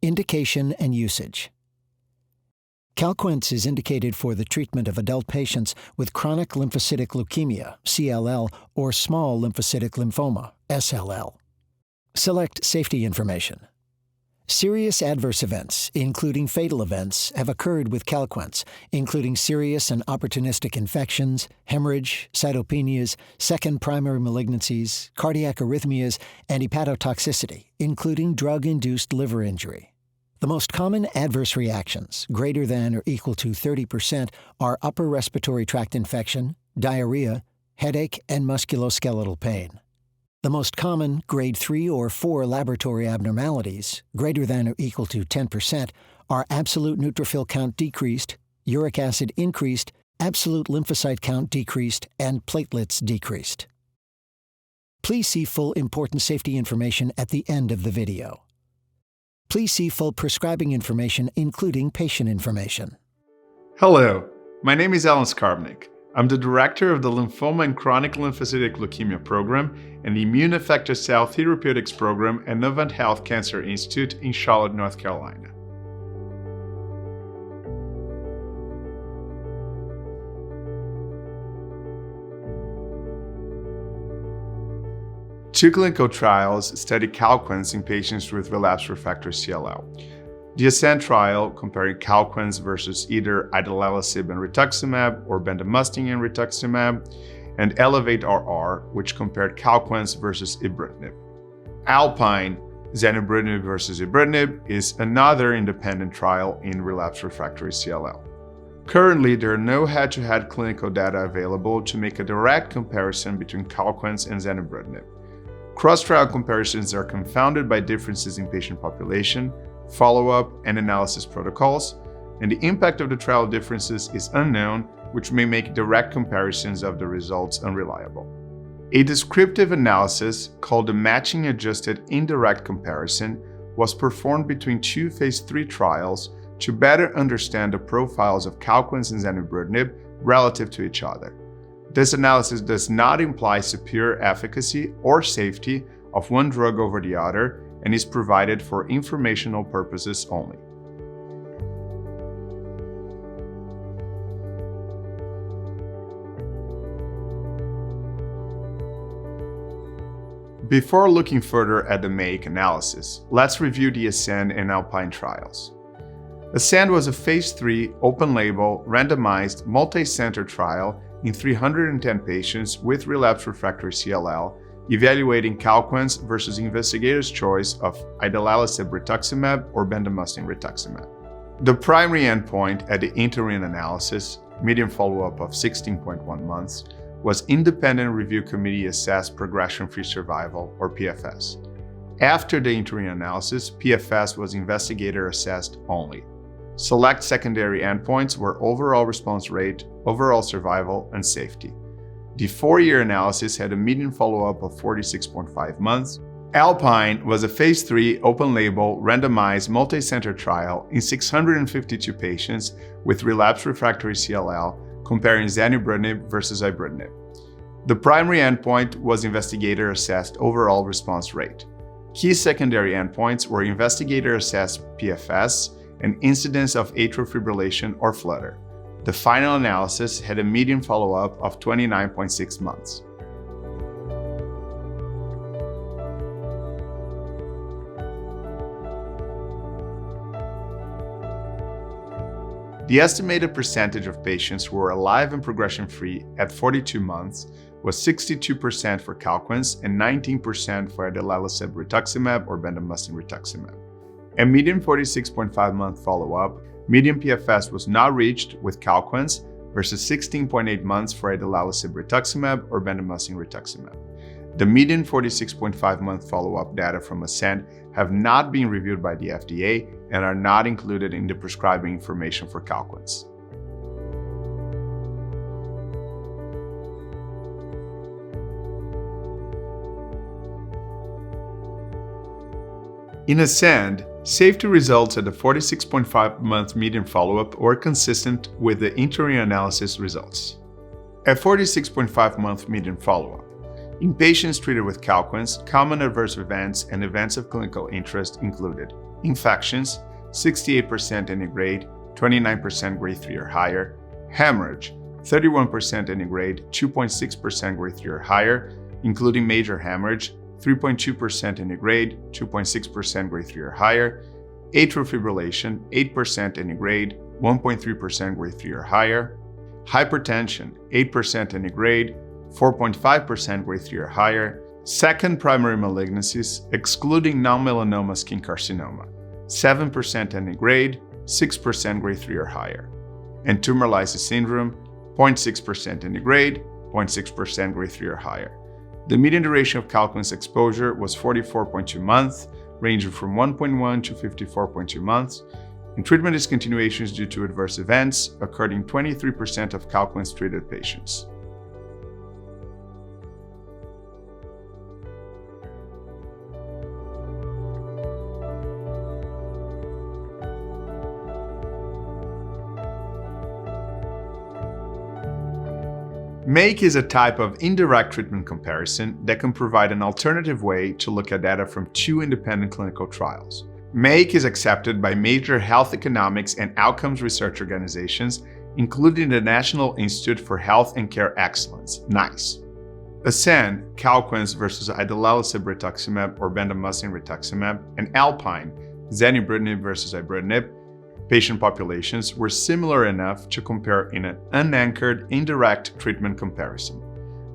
Indication and usage. CALQUENCE is indicated for the treatment of adult patients with chronic lymphocytic leukemia, CLL, or small lymphocytic lymphoma, SLL. Select safety information. Serious adverse events, including fatal events, have occurred with CALQUENCE, including serious and opportunistic infections, hemorrhage, cytopenias, second primary malignancies, cardiac arrhythmias, and hepatotoxicity, including drug-induced liver injury. The most common adverse reactions, greater than or equal to 30%, are upper respiratory tract infection, diarrhea, headache, and musculoskeletal pain. The most common grade 3 or 4 laboratory abnormalities, greater than or equal to 10%, are absolute neutrophil count decreased, uric acid increased, absolute lymphocyte count decreased, and platelets decreased. Please see full important safety information at the end of the video. Please see full prescribing information, including patient information. Hello, my name is Skarbnik. I'm the director of the Lymphoma and Chronic Lymphocytic Leukemia Program and the Immune Effector Cell Therapeutics Program at Novant Health Cancer Institute in Charlotte, North Carolina. Two clinical trials study CALQUENCE in patients with relapsed refractory CLL. The ASCEND trial, comparing CALQUENCE versus either idelalisib and rituximab or bendamustine and rituximab, and ELEVATE-RR, which compared CALQUENCE versus ibrutinib. ALPINE, zanubrutinib versus ibrutinib, is another independent trial in relapsed refractory CLL. Currently, there are no head-to-head clinical data available to make a direct comparison between CALQUENCE and zanubrutinib. Cross-trial comparisons are confounded by differences in patient population, follow-up, and analysis protocols, and the impact of the trial differences is unknown, which may make direct comparisons of the results unreliable. A descriptive analysis, called the matching-adjusted indirect comparison, was performed between two phase 3 trials to better understand the profiles of CALQUENCE and zanubrutinib relative to each other. This analysis does not imply superior efficacy or safety of one drug over the other, and is provided for informational purposes only. Before looking further at the MAIC analysis, let's review the ASCEND and ALPINE trials. ASCEND was a phase 3 open-label, randomized, multi-center trial in 310 patients with relapsed refractory CLL, evaluating CALQUENCE versus investigator's choice of idelalisib rituximab or bendamustine rituximab. The primary endpoint at the interim analysis, median follow-up of 16.1 months, was independent review committee assessed progression-free survival, or PFS. After the interim analysis, PFS was investigator assessed only. Select secondary endpoints were overall response rate, overall survival, and safety. The 4-year analysis had a median follow-up of 46.5 months. ALPINE was a phase 3 open-label, randomized, multi-center trial in 652 patients with relapsed refractory CLL, comparing zanubrutinib versus ibrutinib. The primary endpoint was investigator-assessed overall response rate. Key secondary endpoints were investigator-assessed PFS and incidence of atrial fibrillation or flutter. The final analysis had a median follow-up of 29.6 months. The estimated percentage of patients who were alive and progression-free at 42 months was 62% for CALQUENCE and 19% for idelalisib rituximab or bendamustine rituximab. A median 46.5-month follow-up, median PFS was not reached with CALQUENCE versus 16.8 months for idelalisib rituximab or bendamustine rituximab. The median 46.5-month follow-up data from ASCEND have not been reviewed by the FDA and are not included in the prescribing information for CALQUENCE. In ASCEND, safety results at the 46.5-month median follow-up were consistent with the interim analysis results. At 46.5-month median follow-up, In patients treated with CALQUENCE, common adverse events and events of clinical interest included infections, 68% any grade, 29% grade 3 or higher, hemorrhage, 31% any grade, 2.6% grade 3 or higher, including major hemorrhage, 3.2% any grade, 2.6% grade 3 or higher, atrial fibrillation, 8% any grade, 1.3% grade 3 or higher, hypertension, 8% any grade, 4.5% grade 3 or higher, second primary malignancies, excluding non-melanoma skin carcinoma, 7% any grade, 6% grade 3 or higher, and tumor lysis syndrome, 0.6% any grade, 0.6% grade 3 or higher. The median duration of CALQUENCE exposure was 44.2 months, ranging from 1.1 to 54.2 months, and treatment discontinuations due to adverse events occurred in 23% of CALQUENCE treated patients. MAIC is a type of indirect treatment comparison that can provide an alternative way to look at data from two independent clinical trials. MAIC is accepted by major health economics and outcomes research organizations, including the National Institute for Health and Care Excellence, NICE. ASCEND, CALQUENCE versus idelalisib rituximab or bendamustine rituximab, and ALPINE, zanubrutinib versus ibrutinib, patient populations were similar enough to compare in an unanchored indirect treatment comparison.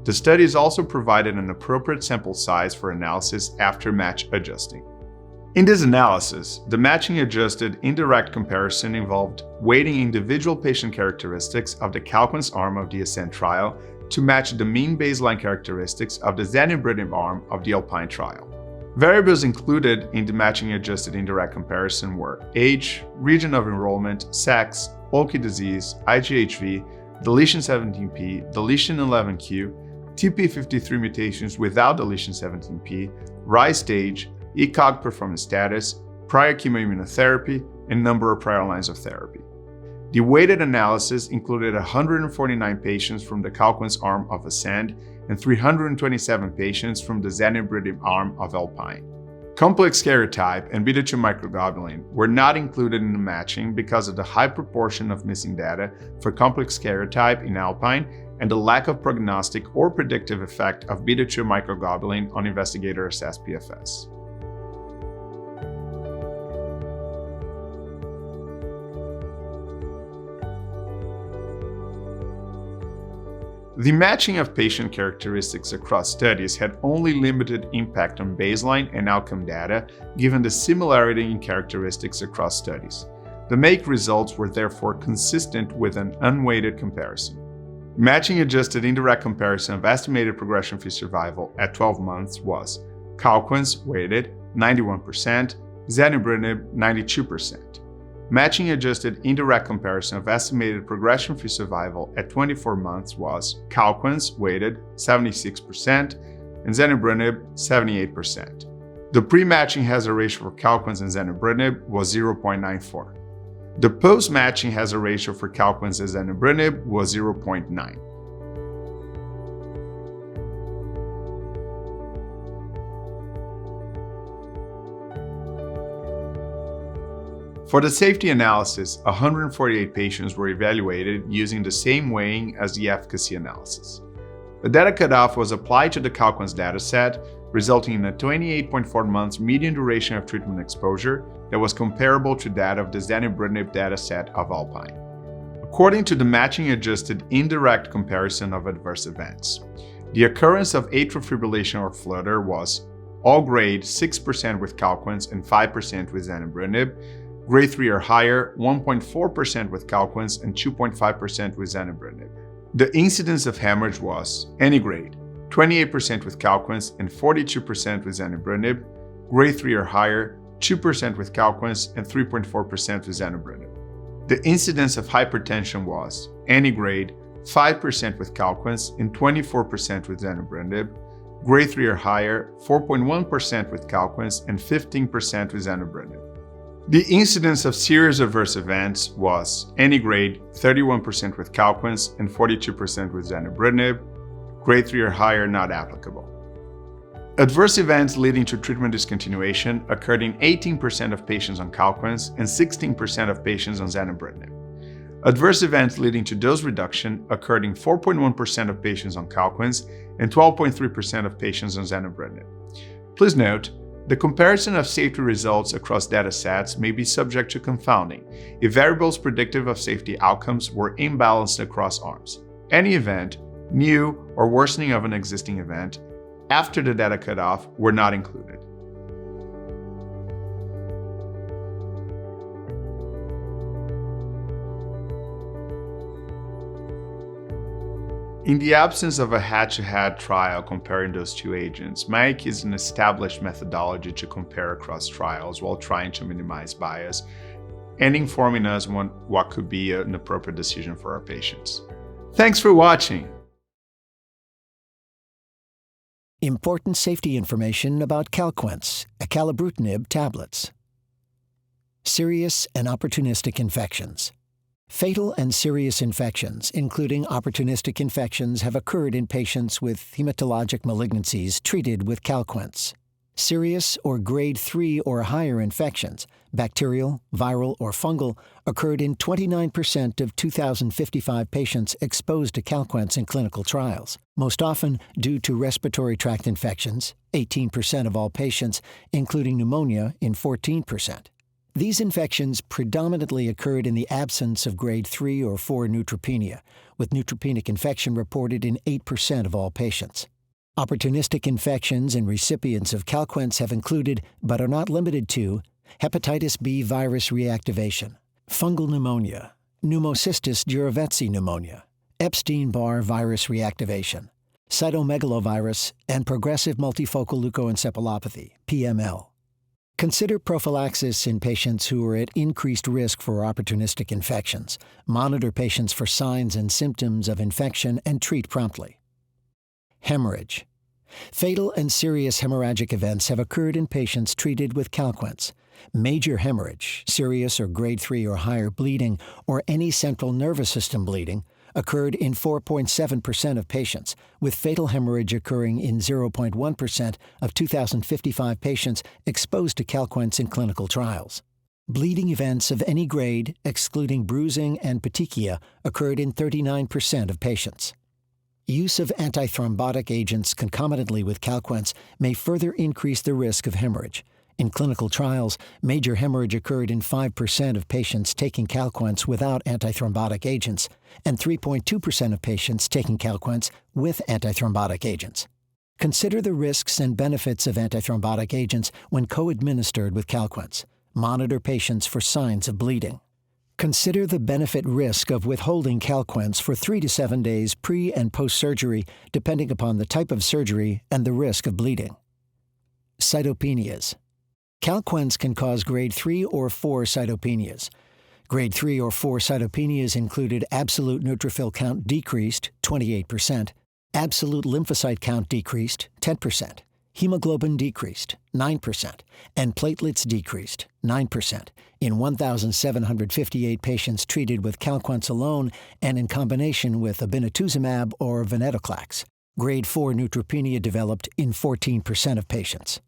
The studies also provided an appropriate sample size for analysis after match adjusting. In this analysis, the matching adjusted indirect comparison involved weighting individual patient characteristics of the CALQUENCE arm of the ASCEND trial to match the mean baseline characteristics of the zanubrutinib arm of the ALPINE trial. Variables included in the matching adjusted indirect comparison were age, region of enrollment, sex, bulky disease, IGHV, deletion 17p, deletion 11q, TP53 mutations without deletion 17p, rise stage, ECOG performance status, prior chemoimmunotherapy, and number of prior lines of therapy. The weighted analysis included 149 patients from the CALQUENCE arm of ASCEND and 327 patients from the zanubrutinib arm of ALPINE. Complex karyotype and beta-2 microglobulin were not included in the matching because of the high proportion of missing data for complex karyotype in ALPINE and the lack of prognostic or predictive effect of beta-2 microglobulin on investigator-assessed PFS. The matching of patient characteristics across studies had only limited impact on baseline and outcome data, given the similarity in characteristics across studies. The MAIC results were therefore consistent with an unweighted comparison. Matching adjusted indirect comparison of estimated progression-free survival at 12 months was CALQUENCE weighted 91%, zanubrutinib 92%. Matching adjusted indirect comparison of estimated progression-free survival at 24 months was CALQUENCE weighted 76% and zanubrutinib 78%. The pre-matching hazard ratio for CALQUENCE and zanubrutinib was 0.94. The post-matching hazard ratio for CALQUENCE and zanubrutinib was 0.9. For the safety analysis, 148 patients were evaluated using the same weighing as the efficacy analysis. The data cutoff was applied to the CALQUENCE dataset, resulting in a 28.4 months median duration of treatment exposure that was comparable to that of the zanubrutinib dataset of ALPINE. According to the matching adjusted indirect comparison of adverse events, the occurrence of atrial fibrillation or flutter was all grade 6% with CALQUENCE and 5% with zanubrutinib, grade 3 or higher, 1.4% with CALQUENCE and 2.5% with zanubrutinib. The incidence of hemorrhage was any grade, 28% with CALQUENCE and 42% with zanubrutinib, grade 3 or higher, 2% with CALQUENCE and 3.4% with zanubrutinib. The incidence of hypertension was any grade, 5% with CALQUENCE and 24% with zanubrutinib, grade 3 or higher, 4.1% with CALQUENCE and 15% with zanubrutinib. The incidence of serious adverse events was any grade, 31% with CALQUENCE and 42% with zanubrutinib, grade 3 or higher not applicable. Adverse events leading to treatment discontinuation occurred in 18% of patients on CALQUENCE and 16% of patients on zanubrutinib. Adverse events leading to dose reduction occurred in 4.1% of patients on CALQUENCE and 12.3% of patients on zanubrutinib. Please note, the comparison of safety results across datasets may be subject to confounding if variables predictive of safety outcomes were imbalanced across arms. Any event, new or worsening of an existing event, after the data cutoff were not included. In the absence of a head-to-head trial comparing those two agents, MAIC is an established methodology to compare across trials while trying to minimize bias and informing us on what could be an appropriate decision for our patients. Thanks for watching! Important safety information about CALQUENCE, acalabrutinib tablets. Serious and opportunistic infections. Fatal and serious infections, including opportunistic infections, have occurred in patients with hematologic malignancies treated with CALQUENCE. Serious or grade 3 or higher infections, bacterial, viral, or fungal, occurred in 29% of 2,055 patients exposed to CALQUENCE in clinical trials, most often due to respiratory tract infections, 18% of all patients, including pneumonia in 14%. These infections predominantly occurred in the absence of grade 3 or 4 neutropenia, with neutropenic infection reported in 8% of all patients. Opportunistic infections in recipients of CALQUENCE have included, but are not limited to, hepatitis B virus reactivation, fungal pneumonia, pneumocystis jirovecii pneumonia, Epstein-Barr virus reactivation, cytomegalovirus, and progressive multifocal leukoencephalopathy, PML. Consider prophylaxis in patients who are at increased risk for opportunistic infections. Monitor patients for signs and symptoms of infection and treat promptly. Hemorrhage. Fatal and serious hemorrhagic events have occurred in patients treated with CALQUENCE. Major hemorrhage, serious or grade 3 or higher bleeding, or any central nervous system bleeding, occurred in 4.7% of patients, with fatal hemorrhage occurring in 0.1% of 2,055 patients exposed to CALQUENCE in clinical trials. Bleeding events of any grade, excluding bruising and petechia, occurred in 39% of patients. Use of antithrombotic agents concomitantly with CALQUENCE may further increase the risk of hemorrhage. In clinical trials, major hemorrhage occurred in 5% of patients taking CALQUENCE without antithrombotic agents, and 3.2% of patients taking CALQUENCE with antithrombotic agents. Consider the risks and benefits of antithrombotic agents when co-administered with CALQUENCE. Monitor patients for signs of bleeding. Consider the benefit-risk of withholding CALQUENCE for 3 to 7 days pre- and post-surgery, depending upon the type of surgery and the risk of bleeding. Cytopenias. CALQUENCE can cause grade 3 or 4 cytopenias. Grade 3 or 4 cytopenias included absolute neutrophil count decreased, 28%, absolute lymphocyte count decreased, 10%, hemoglobin decreased, 9%, and platelets decreased, 9%, in 1,758 patients treated with CALQUENCE alone and in combination with obinutuzumab or venetoclax. Grade 4 neutropenia developed in 14% of patients.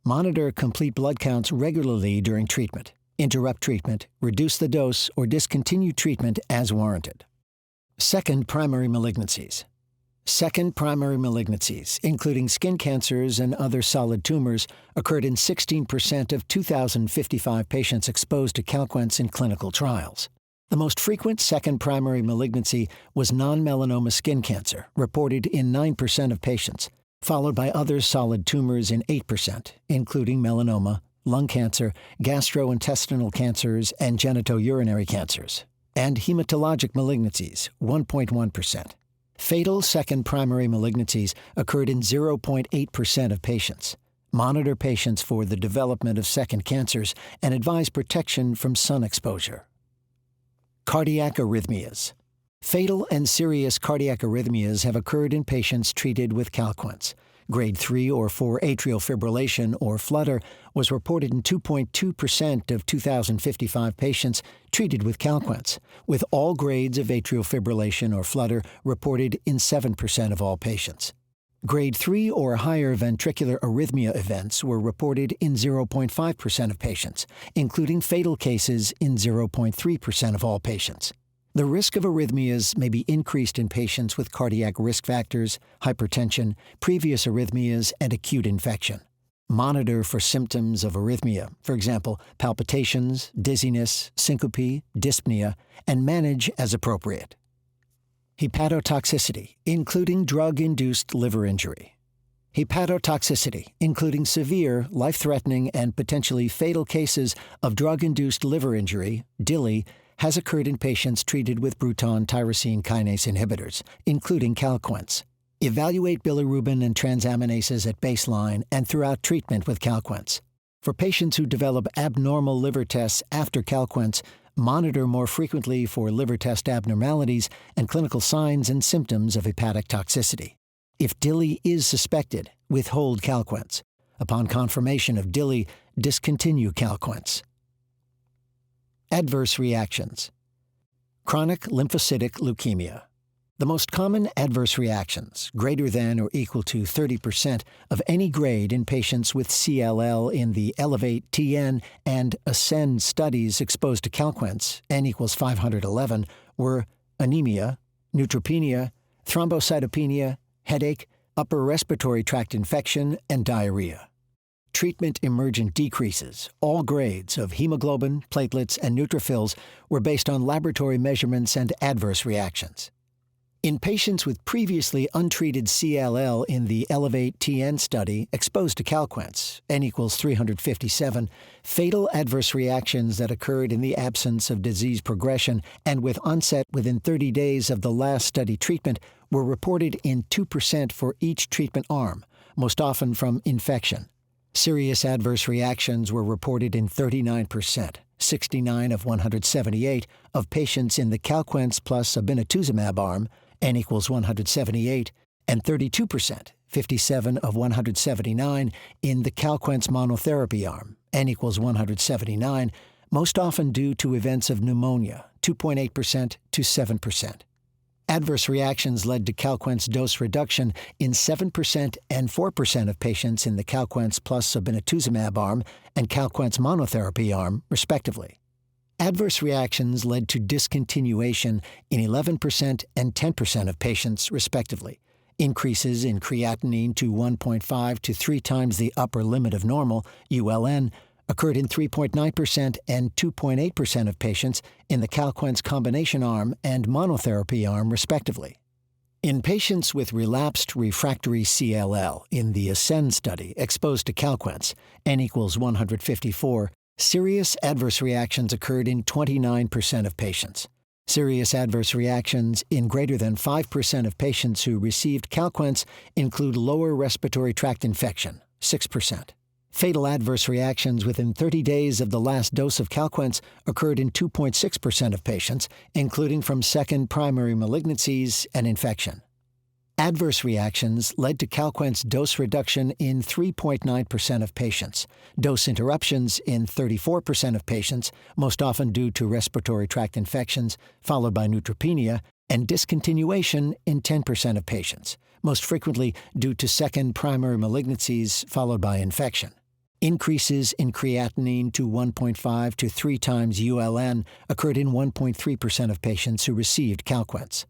Monitor complete blood counts regularly during treatment. Interrupt treatment, reduce the dose, or discontinue treatment as warranted. Second primary malignancies. Second primary malignancies, including skin cancers and other solid tumors, occurred in 16% of 2,055 patients exposed to CALQUENCE in clinical trials. The most frequent second primary malignancy was non-melanoma skin cancer, reported in 9% of patients, followed by other solid tumors in 8%, including melanoma, lung cancer, gastrointestinal cancers, and genitourinary cancers, and hematologic malignancies, 1.1%. Fatal second primary malignancies occurred in 0.8% of patients. Monitor patients for the development of second cancers and advise protection from sun exposure. Cardiac arrhythmias. Fatal and serious cardiac arrhythmias have occurred in patients treated with CALQUENCE. Grade 3 or 4 atrial fibrillation or flutter was reported in 2.2% of 2,055 patients treated with CALQUENCE, with all grades of atrial fibrillation or flutter reported in 7% of all patients. Grade 3 or higher ventricular arrhythmia events were reported in 0.5% of patients, including fatal cases in 0.3% of all patients. The risk of arrhythmias may be increased in patients with cardiac risk factors, hypertension, previous arrhythmias, and acute infection. Monitor for symptoms of arrhythmia, for example, palpitations, dizziness, syncope, dyspnea, and manage as appropriate. Hepatotoxicity, including drug-induced liver injury. Hepatotoxicity, including severe, life-threatening, and potentially fatal cases of drug-induced liver injury, DILI, has occurred in patients treated with Bruton tyrosine kinase inhibitors, including CALQUENCE. Evaluate bilirubin and transaminases at baseline and throughout treatment with CALQUENCE. For patients who develop abnormal liver tests after CALQUENCE, monitor more frequently for liver test abnormalities and clinical signs and symptoms of hepatic toxicity. If DILI is suspected, withhold CALQUENCE. Upon confirmation of DILI, discontinue CALQUENCE. Adverse reactions. Chronic lymphocytic leukemia. The most common adverse reactions, greater than or equal to 30% of any grade in patients with CLL in the ELEVATE, TN, and ASCEND studies exposed to CALQUENCE, N equals 511, were anemia, neutropenia, thrombocytopenia, headache, upper respiratory tract infection, and diarrhea. Treatment-emergent decreases, all grades of hemoglobin, platelets, and neutrophils were based on laboratory measurements and adverse reactions. In patients with previously untreated CLL in the ELEVATE TN study exposed to CALQUENCE, N equals 357, fatal adverse reactions that occurred in the absence of disease progression and with onset within 30 days of the last study treatment were reported in 2% for each treatment arm, most often from infection. Serious adverse reactions were reported in 39%, 69 of 178, of patients in the CALQUENCE plus obinutuzumab arm, N equals 178, and 32%, 57 of 179, in the CALQUENCE monotherapy arm, N equals 179, most often due to events of pneumonia, 2.8% to 7%. Adverse reactions led to CALQUENCE dose reduction in 7% and 4% of patients in the CALQUENCE plus obinutuzumab arm and CALQUENCE monotherapy arm, respectively. Adverse reactions led to discontinuation in 11% and 10% of patients, respectively. Increases in creatinine to 1.5 to 3 times the upper limit of normal, ULN, occurred in 3.9% and 2.8% of patients in the CALQUENCE combination arm and monotherapy arm, respectively. In patients with relapsed refractory CLL in the ASCEND study exposed to CALQUENCE, N equals 154, serious adverse reactions occurred in 29% of patients. Serious adverse reactions in greater than 5% of patients who received CALQUENCE include lower respiratory tract infection, 6%. Fatal adverse reactions within 30 days of the last dose of CALQUENCE occurred in 2.6% of patients, including from second primary malignancies and infection. Adverse reactions led to CALQUENCE dose reduction in 3.9% of patients, dose interruptions in 34% of patients, most often due to respiratory tract infections, followed by neutropenia, and discontinuation in 10% of patients, most frequently due to second primary malignancies, followed by infection. Increases in creatinine to 1.5 to 3 times ULN occurred in 1.3% of patients who received CALQUENCE.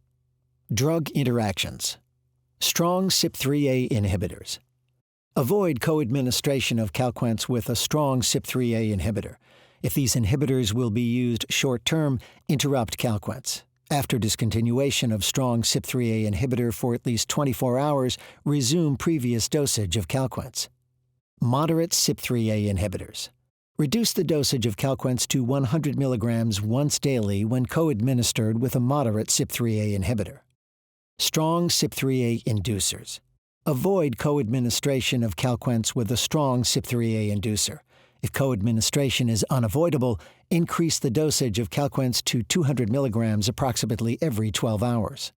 Drug interactions. Strong CYP3A inhibitors. Avoid co-administration of CALQUENCE with a strong CYP3A inhibitor. If these inhibitors will be used short-term, interrupt CALQUENCE. After discontinuation of strong CYP3A inhibitor for at least 24 hours, resume previous dosage of CALQUENCE. Moderate CYP3A inhibitors. Reduce the dosage of CALQUENCE to 100 mg once daily when co-administered with a moderate CYP3A inhibitor. Strong CYP3A inducers. Avoid co-administration of CALQUENCE with a strong CYP3A inducer. If co-administration is unavoidable, increase the dosage of CALQUENCE to 200 mg approximately every 12 hours.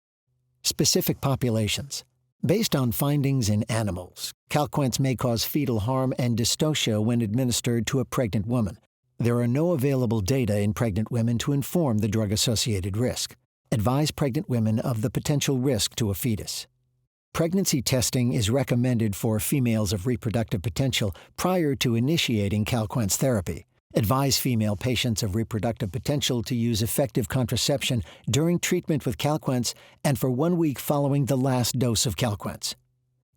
Specific populations. Based on findings in animals, CALQUENCE may cause fetal harm and dystocia when administered to a pregnant woman. There are no available data in pregnant women to inform the drug-associated risk. Advise pregnant women of the potential risk to a fetus. Pregnancy testing is recommended for females of reproductive potential prior to initiating CALQUENCE therapy. Advise female patients of reproductive potential to use effective contraception during treatment with CALQUENCE and for 1 week following the last dose of CALQUENCE.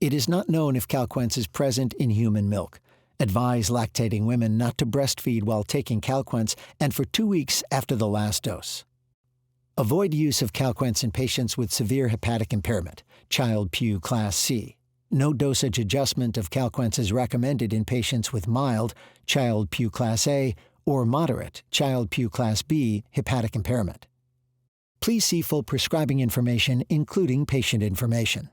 It is not known if CALQUENCE is present in human milk. Advise lactating women not to breastfeed while taking CALQUENCE and for 2 weeks after the last dose. Avoid use of CALQUENCE in patients with severe hepatic impairment, Child-Pugh Class C. No dosage adjustment of CALQUENCE is recommended in patients with mild, Child-Pugh Class A, or moderate, Child-Pugh Class B hepatic impairment. Please see full prescribing information, including patient information.